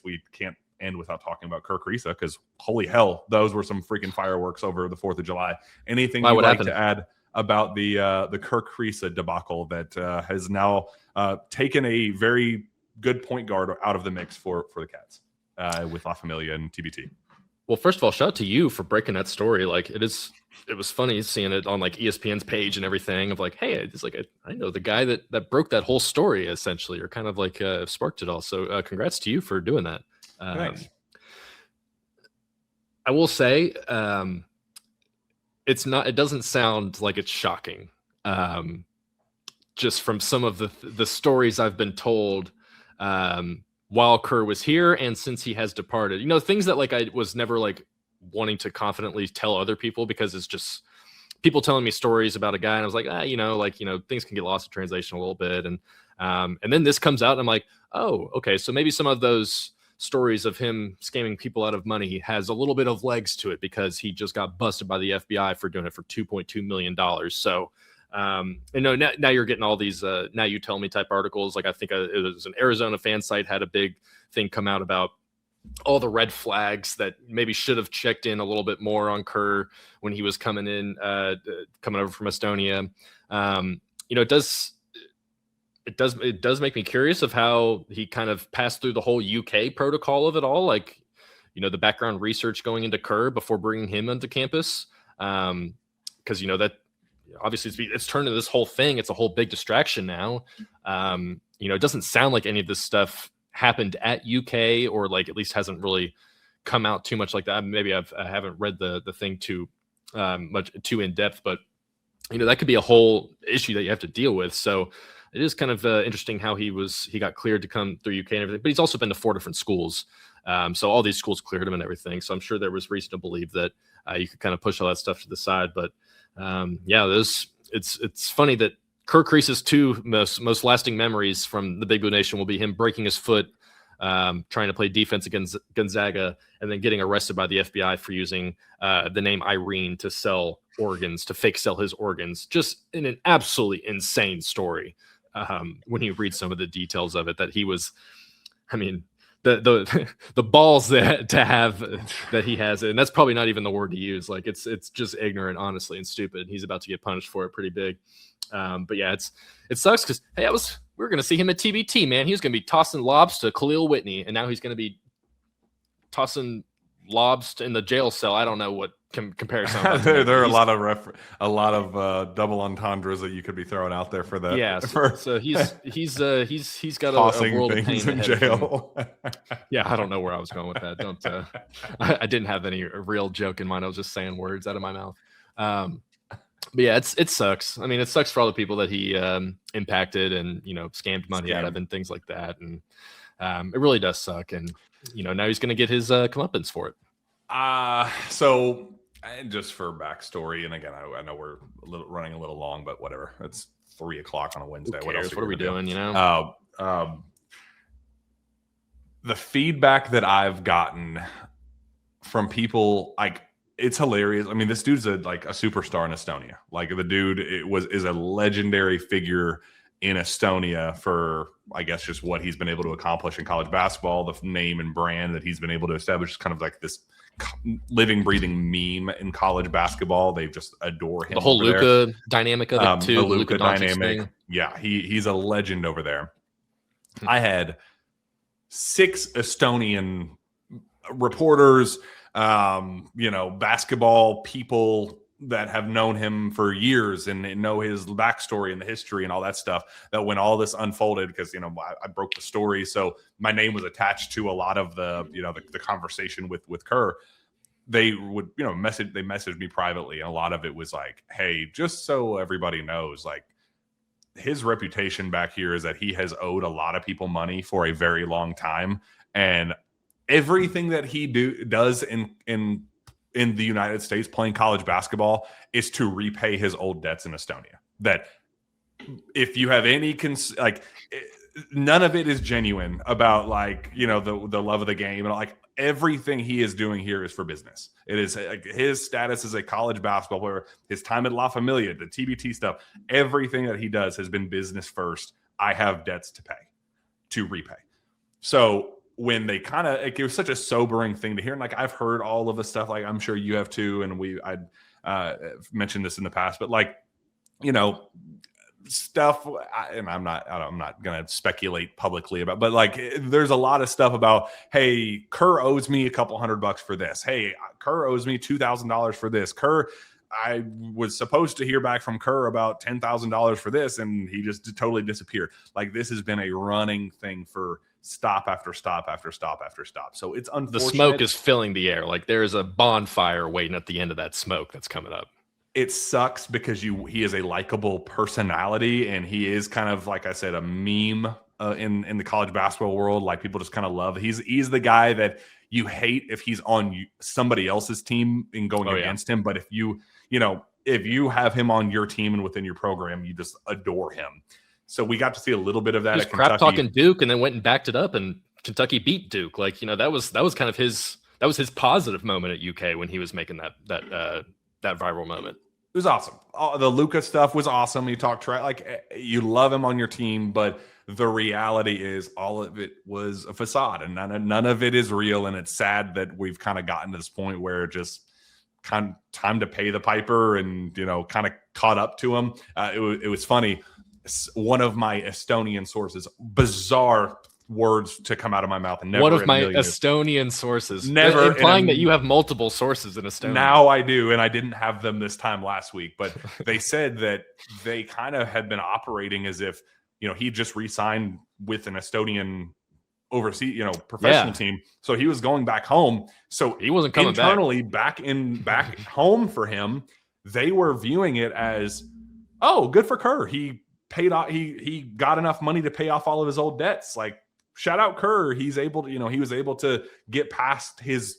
guess we can't end without talking about Kerr Kriisa, because holy hell, those were some freaking fireworks over the 4th of July. Anything you'd like to add about the Kerr Kriisa debacle that has now taken a very good point guard out of the mix for the Cats with La Familia and TBT? Well, first of all, shout out to you for breaking that story. Like, it was funny seeing it on like ESPN's page and everything of like, hey, it's like I know the guy that broke that whole story essentially, or kind of like sparked it all. So congrats to you for doing that. Thanks. I will say it doesn't sound like it's shocking. Just from some of the stories I've been told while Kerr was here and since he has departed, things that like I was never like wanting to confidently tell other people, because it's just people telling me stories about a guy, and I was like, things can get lost in translation a little bit, and then this comes out, and I'm like, oh, okay, so maybe some of those stories of him scamming people out of money has a little bit of legs to it, because he just got busted by the FBI for doing it for $2.2 million. So now you're getting all these now you tell me type articles. Like I think it was an Arizona fan site had a big thing come out about all the red flags that maybe should have checked in a little bit more on Kerr when he was coming over from Estonia. It does make me curious of how he kind of passed through the whole UK protocol of it all. Like, the background research going into Kerr before bringing him onto campus. Because, that obviously it's turned into this whole thing. It's a whole big distraction now. It doesn't sound like any of this stuff happened at UK, or like at least hasn't really come out too much like that. Maybe I haven't read the thing too much too in depth, but that could be a whole issue that you have to deal with. So it is kind of interesting how he got cleared to come through UK and everything, but he's also been to 4 different schools. So all these schools cleared him and everything. So I'm sure there was reason to believe that you could kind of push all that stuff to the side. But it's funny that Kerr Kriisa's 2 most lasting memories from the Big Blue Nation will be him breaking his foot trying to play defense against Gonzaga, and then getting arrested by the FBI for using the name Irene to fake sell his organs. Just in an absolutely insane story. When you read some of the details of it, that he was, the balls that he has, and that's probably not even the word to use. Like it's just ignorant, honestly, and stupid. He's about to get punished for it pretty big. But yeah, it sucks because we were going to see him at TBT, man. He was going to be tossing lobs to Khalil Whitney, and now he's going to be tossing lobs in the jail cell. I don't know what comparison. There are a lot of double entendres that you could be throwing out there for that. Yeah, so he's got a world of pain in jail. Yeah, I don't know where I was going with that. Don't I didn't have any real joke in mind. I was just saying words out of my mouth. But yeah, it sucks. It sucks for all the people that he impacted and scammed money out of and things like that. And it really does suck. And now he's going to get his comeuppance for it. So just for backstory, and again, I know we're running a little long, but whatever. It's 3:00 on a Wednesday. What else? What are we doing? The feedback that I've gotten from people, like, it's hilarious. This dude's a superstar in Estonia. Like, the dude is a legendary figure in Estonia for, I guess, just what he's been able to accomplish in college basketball, the name and brand that he's been able to establish, kind of like this living, breathing meme in college basketball. They just adore him. The whole Luka dynamic of it too. The Luka dynamic. Yeah, he's a legend over there. I had 6 Estonian reporters, basketball people that have known him for years and know his backstory and the history and all that stuff, that when all this unfolded, because, I broke the story. So my name was attached to a lot of the conversation with Kerr. They would, messaged me privately. And a lot of it was like, hey, just so everybody knows, like, his reputation back here is that he has owed a lot of people money for a very long time. And everything that he does in the United States playing college basketball is to repay his old debts in Estonia. That if you have any none of it is genuine about the love of the game, and everything he is doing here is for business. It is his status as a college basketball player, his time at La Familia, the TBT stuff, everything that he does has been business first. I have debts to repay. So when they kind of, like, it was such a sobering thing to hear. And like, I've heard all of the stuff, like I'm sure you have too. And I mentioned this in the past, but like, you know, stuff, and I'm not going to speculate publicly about, but like, there's a lot of stuff about, hey, Kerr owes me a couple $100 for this. Hey, Kerr owes me $2,000 for this. I was supposed to hear back from Kerr about $10,000 for this, and he just totally disappeared. Like, this has been a running thing for stop after stop after stop after stop. So it's unfortunate. The smoke is filling the air. Like, there's a bonfire waiting at the end of that smoke that's coming up. It sucks because he is a likable personality, and he is kind of, like I said, a meme in the college basketball world. Like, people just kind of love. He's the guy that you hate if he's on somebody else's team and going against him. But if you have him on your team and within your program, you just adore him. So we got to see a little bit of that. He was crap talking Duke, and then went and backed it up, and Kentucky beat Duke. Like, that was kind of his positive moment at UK when he was making that viral moment. It was awesome. The Luka stuff was awesome. You talk trash, like, you love him on your team, but the reality is all of it was a facade, and none of it is real. And it's sad that we've kind of gotten to this point where just kind of time to pay the piper, and kind of caught up to him. It was funny. One of my Estonian sources, bizarre words to come out of my mouth, and never one of my Estonian sources, never implying that you have multiple sources in Estonia. Now I do, and I didn't have them this time last week, but they said that they kind of had been operating as if he just re-signed with an Estonian overseas professional team, so he was going back home, so he wasn't coming internally back home. For him, they were viewing it as, oh, good for Kerr, he paid off, he got enough money to pay off all of his old debts. Like, shout out Kerr. He's able to, he was able to get past his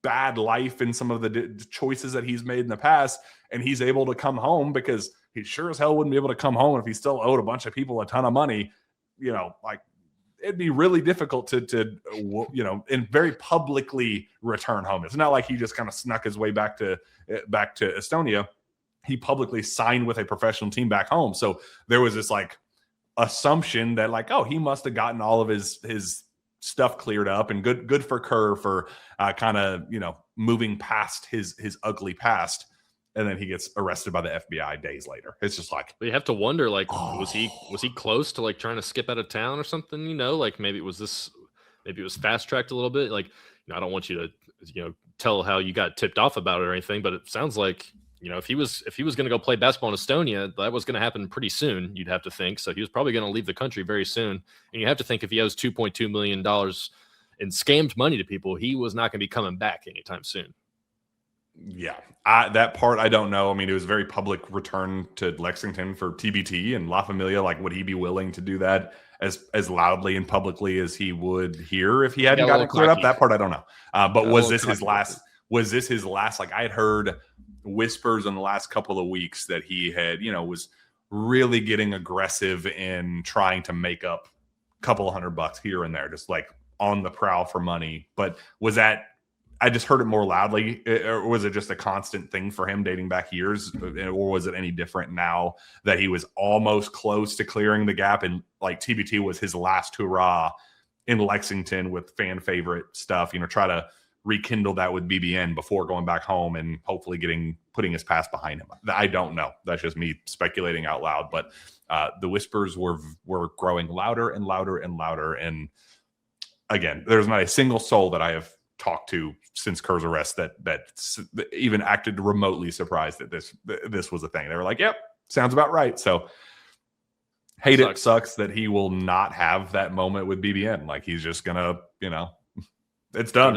bad life and some of the choices that he's made in the past. And he's able to come home, because he sure as hell wouldn't be able to come home if he still owed a bunch of people a ton of money. Like, it'd be really difficult to and very publicly return home. It's not like he just kind of snuck his way back to Estonia. He publicly signed with a professional team back home. So there was this like assumption that, like, oh, he must have gotten all of his stuff cleared up, and good for Kerr for kind of moving past his ugly past. And then he gets arrested by the FBI days later. It's just like, you have to wonder, like, was he close to like trying to skip out of town or something? Like, maybe it was fast tracked a little bit. Like, I don't want you to tell how you got tipped off about it or anything, but it sounds like, if he was going to go play basketball in Estonia, that was going to happen pretty soon, you'd have to think. So he was probably going to leave the country very soon. And you have to think, if he owes $2.2 million in scammed money to people, he was not going to be coming back anytime soon. Yeah, that part I don't know. I mean, it was a very public return to Lexington for TBT and La Familia. Like, would he be willing to do that as loudly and publicly as he would here if he hadn't gotten it cleared up? That part I don't know. But was this his last? Was this his last? Like, I had heard whispers in the last couple of weeks that he had, was really getting aggressive in trying to make up a couple of $100 here and there, just like on the prowl for money. But was that, I just heard it more loudly, or was it just a constant thing for him dating back years? Or was it any different now that he was almost close to clearing the gap, and like TBT was his last hurrah in Lexington with fan favorite stuff, try to rekindle that with BBN before going back home and hopefully putting his past behind him? I don't know. That's just me speculating out loud. But the whispers were growing louder and louder and louder. And again, there's not a single soul that I have talked to since Kerr's arrest that even acted remotely surprised that this was a thing. They were like, "Yep, sounds about right." So sucks that he will not have that moment with BBN. Like, he's just gonna, it's done.